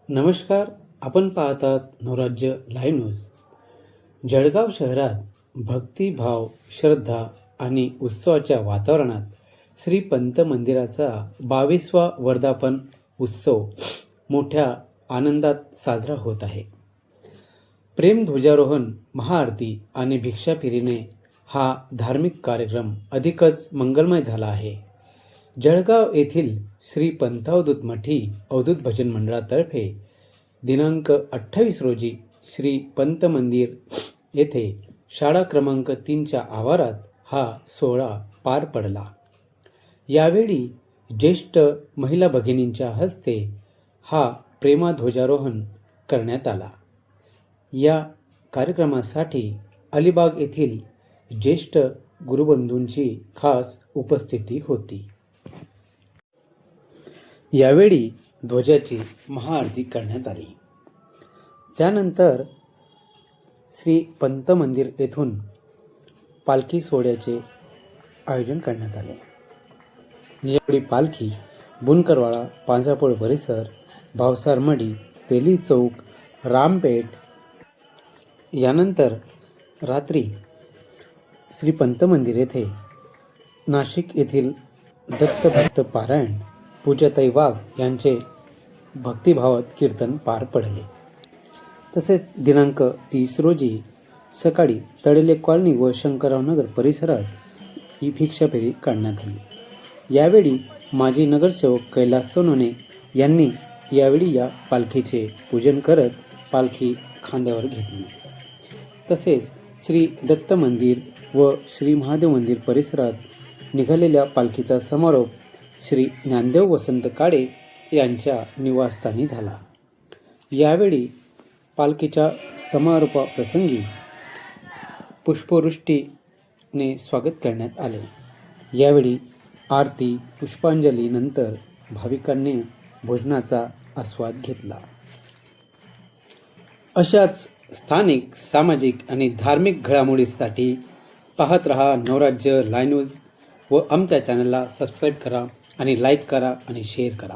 नमस्कार. आपण पाहतात नवराज्य लाईव्ह न्यूज. जळगाव शहरात भक्तिभाव, श्रद्धा आणि उत्सवाच्या वातावरणात श्री पंत मंदिराचा 22वा वर्धापन उत्सव मोठ्या आनंदात साजरा होत आहे. प्रेम ध्वजारोहण, महाआरती आणि भिक्षा फेरीने हा धार्मिक कार्यक्रम अधिकच मंगलमय झाला आहे. जळगाव येथील श्री पंतावधूत मठी अवधूत भजन मंडळातर्फे दिनांक 28 रोजी श्री पंत मंदिर येथे शाळा क्रमांक 3च्या आवारात हा सोहळा पार पडला. यावेळी ज्येष्ठ महिला भगिनींच्या हस्ते हा प्रेमध्वजारोहण करण्यात आला. या कार्यक्रमासाठी अलिबाग येथील ज्येष्ठ गुरुबंधूंची खास उपस्थिती होती. यावेळी ध्वजाची महाआरती करण्यात आली. त्यानंतर श्री पंत मंदिर येथून पालखी सोहळ्याचे आयोजन करण्यात आले. यावेळी पालखी बुनकरवाडा, पांझापूळ परिसर, भावसार मडी, तेली चौक, रामपेठ यानंतर रात्री श्री पंत मंदिर येथे नाशिक येथील दत्तभक्त पारायण पूजाताई वाघ यांचे भक्तिभावात कीर्तन पार पडले. तसेच दिनांक 30 रोजी सकाळी तळेले कॉलनी व शंकरराव नगर परिसरात ही भिक्षा फेरी काढण्यात आली. यावेळी माजी नगरसेवक कैलास सोनवणे यांनी यावेळी या पालखीचे पूजन करत पालखी खांद्यावर घेतली. तसेच श्री दत्त मंदिर व श्री महादेव मंदिर परिसरात निघालेल्या पालखीचा समारोप श्री ज्ञानदेव वसंत काळे यांच्या निवासस्थानी झाला. यावेळी पालखीच्या समारोपाप्रसंगी पुष्पवृष्टीने स्वागत करण्यात आले. यावेळी आरती, पुष्पांजली नंतर भाविकांनी भोजनाचा आस्वाद घेतला. अशाच स्थानिक, सामाजिक आणि धार्मिक घडामोडींसाठी पाहत रहा नवराज्य लाईव्ह न्यूज व आमच्या चॅनलला सबस्क्राईब करा आणि लाईक करा आणि शेअर करा.